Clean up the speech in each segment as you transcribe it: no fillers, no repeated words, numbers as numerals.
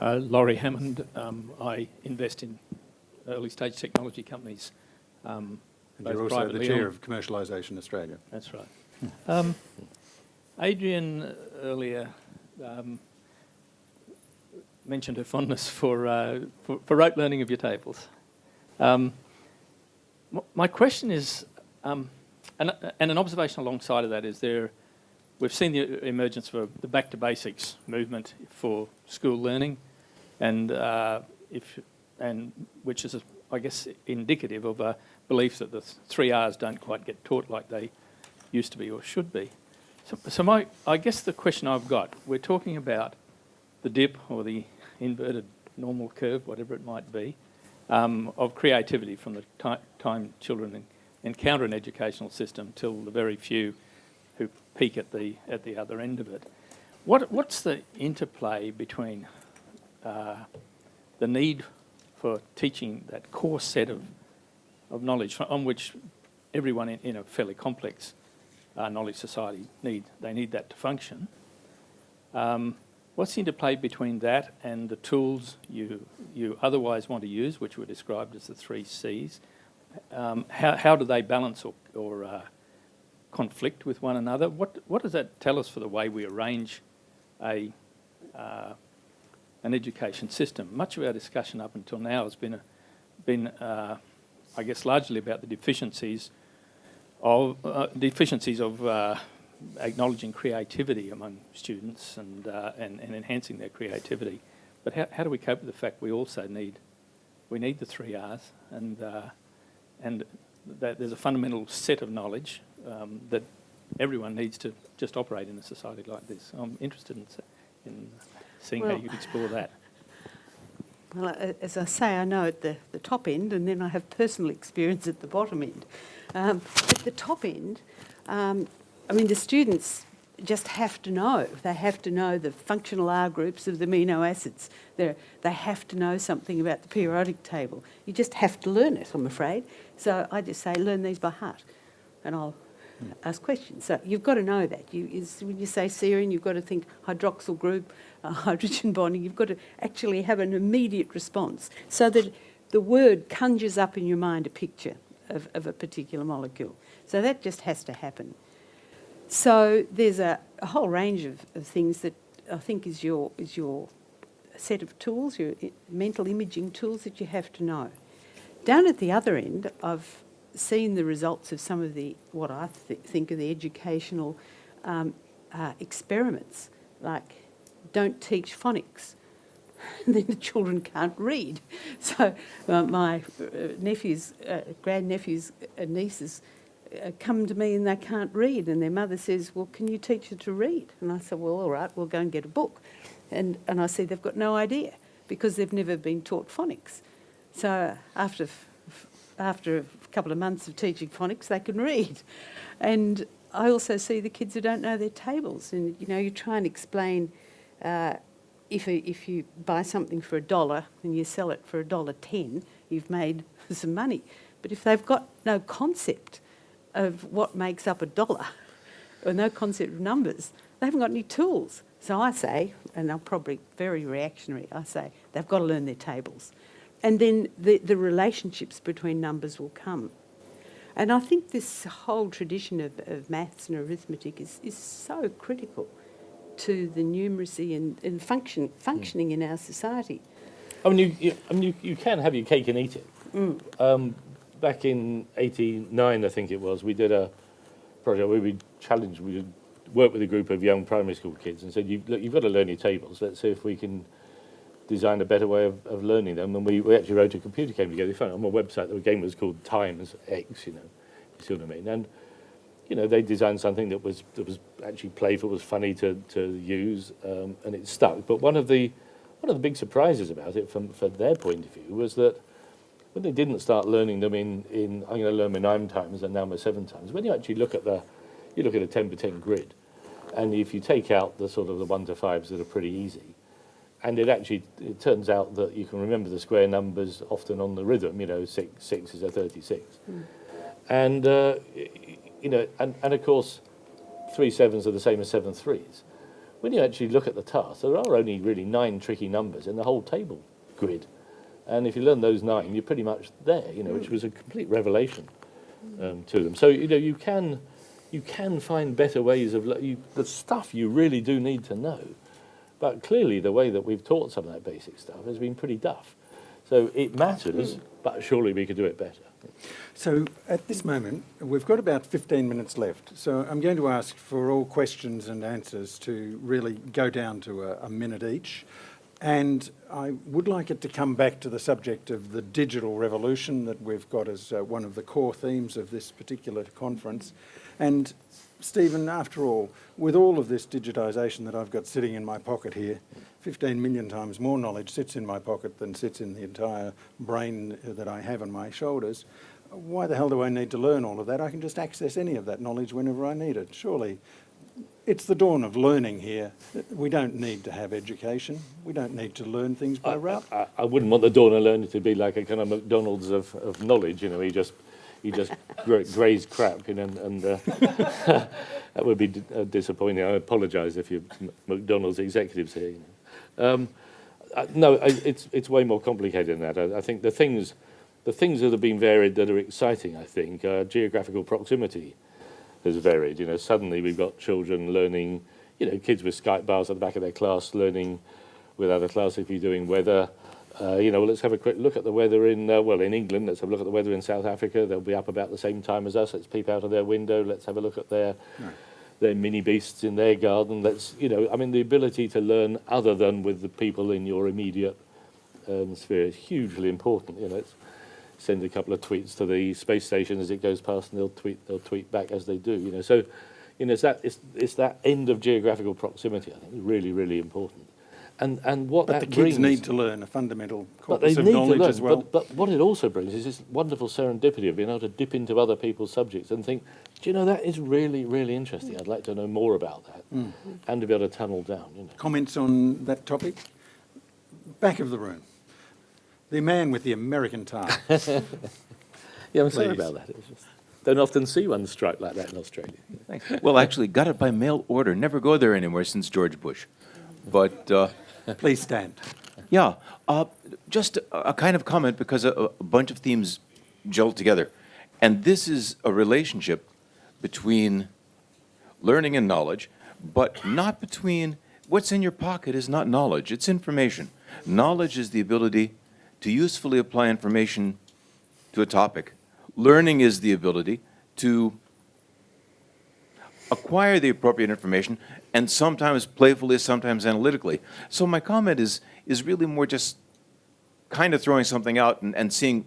Laurie Hammond. I invest in early stage technology companies. And you're also the chair of Commercialisation Australia. That's right. Adrian earlier mentioned her fondness for rote learning of your tables. My question is, and an observation alongside of that is we've seen the emergence of the back to basics movement for school learning, and which is, I guess, indicative of a belief that the 3 Rs don't quite get taught like they used to be or should be. So I guess the question I've got, we're talking about the dip or the inverted normal curve, whatever it might be, of creativity from the time children encounter an educational system till the very few who peak at the other end of it. What's the interplay between the need for teaching that core set of knowledge on which everyone in a fairly complex knowledge society need that to function? What's the interplay between that and the tools you otherwise want to use, which were described as the 3 Cs? How do they balance or conflict with one another? What does that tell us for the way we arrange an education system? Much of our discussion up until now has been I guess, largely about the deficiencies of acknowledging creativity among students and enhancing their creativity. But how do we cope with the fact we also need the 3 Rs and that there's a fundamental set of knowledge that everyone needs to just operate in a society like this? I'm interested in seeing how you could explore that. Well, as I say, I know at the top end, and then I have personal experience at the bottom end. At the top end, the students just have to know. They have to know the functional R groups of the amino acids. They have to know something about the periodic table. You just have to learn it, I'm afraid. So I just say, learn these by heart, and I'll ask questions. So you've got to know that. When you say serine, you've got to think hydroxyl group, hydrogen bonding. You've got to actually have an immediate response so that the word conjures up in your mind a picture of a particular molecule. So that just has to happen. So there's a whole range of things that I think is your set of tools, your mental imaging tools that you have to know. Down at the other end, I've seen the results of some of what I think are the educational experiments, like don't teach phonics. Then the children can't read. So my nephews, grandnephews and nieces come to me and they can't read, and their mother says, well, can you teach her to read? And I said, well, all right, we'll go and get a book. And I see they've got no idea because they've never been taught phonics. So after a couple of months of teaching phonics, they can read. And I also see the kids who don't know their tables. And, you try and explain if you buy something for $1 and you sell it for $1.10, you've made some money. But if they've got no concept of what makes up $1 or no concept of numbers, they haven't got any tools. So I say, and I'm probably very reactionary, I say they've got to learn their tables. And then the relationships between numbers will come. And I think this whole tradition of maths and arithmetic is so critical to the numeracy and functioning in our society. You can have your cake and eat it. Back in '89, I think it was, we did a project where we worked with a group of young primary school kids and said, you've got to learn your tables. Let's see if we can design a better way of learning them. And we actually wrote a computer game together. We found it on a website. The game was called Times X, you see what I mean? And, they designed something that was actually playful, was funny to use, and it stuck. But one of the big surprises about it from their point of view was that when they didn't start learning them in I'm going to learn my 9 times and now my 7 times, when you actually look at a 10x10 grid, and if you take out the sort of the 1 to 5s that are pretty easy, and it turns out that you can remember the square numbers often on the rhythm, 6 is a 36. And, and of course, 3 7s are the same as 7 3s. when you actually look at the task, there are only really 9 tricky numbers in the whole table grid. And if you learn those 9, you're pretty much there, which was a complete revelation to them. So, you can find better ways of, the stuff you really do need to know. But clearly the way that we've taught some of that basic stuff has been pretty duff. So it matters, but surely we could do it better. So at this moment, we've got about 15 minutes left. So I'm going to ask for all questions and answers to really go down to a minute each. And I would like it to come back to the subject of the digital revolution that we've got as one of the core themes of this particular conference. And Stephen, after all, with all of this digitisation that I've got sitting in my pocket here, 15 million times more knowledge sits in my pocket than sits in the entire brain that I have on my shoulders. Why the hell do I need to learn all of that? I can just access any of that knowledge whenever I need it. Surely it's the dawn of learning here. We don't need to have education. We don't need to learn things by rote. I wouldn't want the dawn of learning to be like a kind of McDonald's of knowledge. He just grazed crap, and that would be disappointing. I apologise if you're McDonald's executives here. No, it's way more complicated than that. I think the things that have been varied that are exciting, I think, geographical proximity has varied. Suddenly we've got children learning, kids with Skype bars at the back of their class learning with other classes if you're doing weather. Let's have a quick look at the weather in England. Let's have a look at the weather in South Africa. They'll be up about the same time as us. Let's peep out of their window. Let's have a look at their mini beasts in their garden. The ability to learn other than with the people in your immediate sphere is hugely important. Let's send a couple of tweets to the space station as it goes past, and they'll tweet back as they do. So, it's that end of geographical proximity. I think is really, really important. And what but that the kids brings, need to learn a fundamental but they corpus of need to knowledge learn. as well. But what it also brings is this wonderful serendipity of being able to dip into other people's subjects and think, that is really, really interesting. I'd like to know more about that, and to be able to tunnel down. Comments on that topic? Back of the room. The man with the American tie. Yeah, I'm sorry Please. about that. It's just, don't often see one strike like that in Australia. Thanks. Well, actually, got it by mail order. Never go there anymore since George Bush. But Please stand. yeah, just a kind of comment because a bunch of themes gel together. And this is a relationship between learning and knowledge, but not between what's in your pocket is not knowledge, it's information. Knowledge is the ability to usefully apply information to a topic. Learning is the ability to acquire the appropriate information, and sometimes playfully, sometimes analytically. So my comment is really more just kind of throwing something out and seeing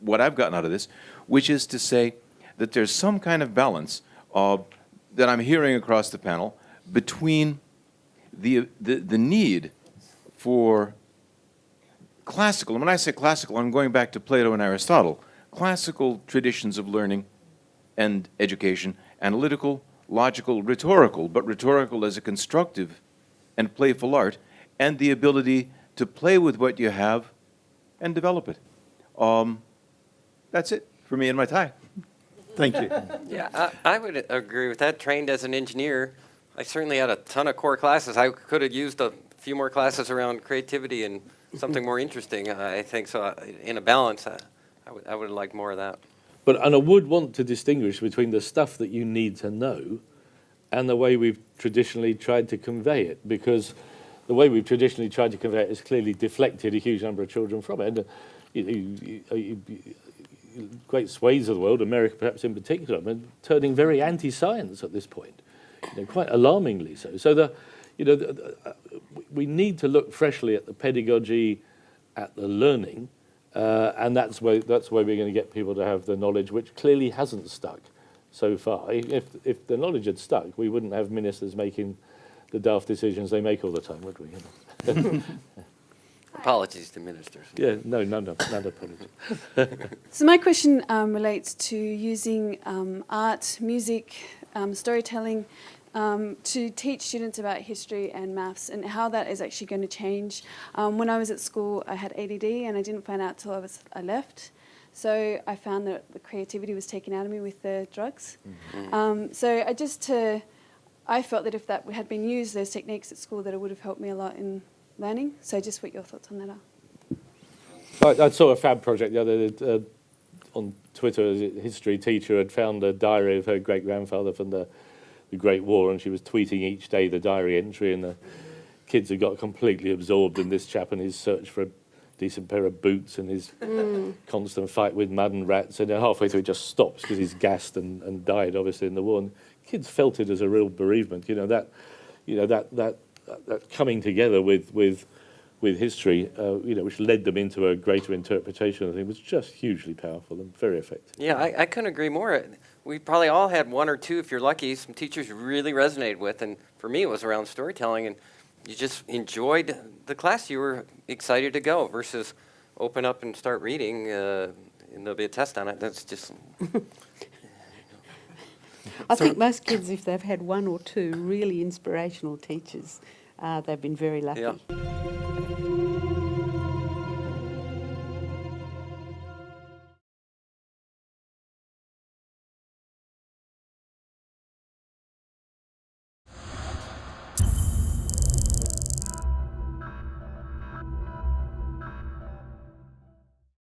what I've gotten out of this, which is to say that there's some kind of balance that I'm hearing across the panel between the need for classical, and when I say classical, I'm going back to Plato and Aristotle, classical traditions of learning and education, analytical, logical, rhetorical, but rhetorical as a constructive and playful art, and the ability to play with what you have and develop it. That's it for me and my tie. Thank you. Yeah, I would agree with that. Trained as an engineer, I certainly had a ton of core classes. I could have used a few more classes around creativity and something more interesting, I think. So in a balance, I would like more of that. And I would want to distinguish between the stuff that you need to know and the way we've traditionally tried to convey it, because the way we've traditionally tried to convey it has clearly deflected a huge number of children from it. And, great swathes of the world, America perhaps in particular, turning very anti-science at this point, quite alarmingly so. So we need to look freshly at the pedagogy, at the learning, and that's where we're going to get people to have the knowledge, which clearly hasn't stuck so far. If the knowledge had stuck, we wouldn't have ministers making the daft decisions they make all the time, would we? Apologies to ministers. Yeah, no, none apologies. So my question relates to using art, music, storytelling to teach students about history and maths and how that is actually going to change. When I was at school, I had ADD and I didn't find out till I left. So I found that the creativity was taken out of me with the drugs. Mm-hmm. So I felt that if that had been used, those techniques at school, that it would have helped me a lot in learning. So just what your thoughts on that are. I saw a fab project the other day on Twitter. A history teacher had found a diary of her great-grandfather from the Great War, and she was tweeting each day the diary entry, and the kids had got completely absorbed in this chap and his search for a decent pair of boots and his constant fight with mud and rats, and then halfway through it just stops because he's gassed and died, obviously, in the war. And kids felt it as a real bereavement, that coming together with history, which led them into a greater interpretation of the thing, was just hugely powerful and very effective. Yeah, I couldn't agree more. We probably all had one or two, if you're lucky, some teachers you really resonated with. And for me, it was around storytelling. And you just enjoyed the class. You were excited to go versus open up and start reading, and there'll be a test on it. That's just... I think most kids, if they've had one or two really inspirational teachers, they've been very lucky. Yeah.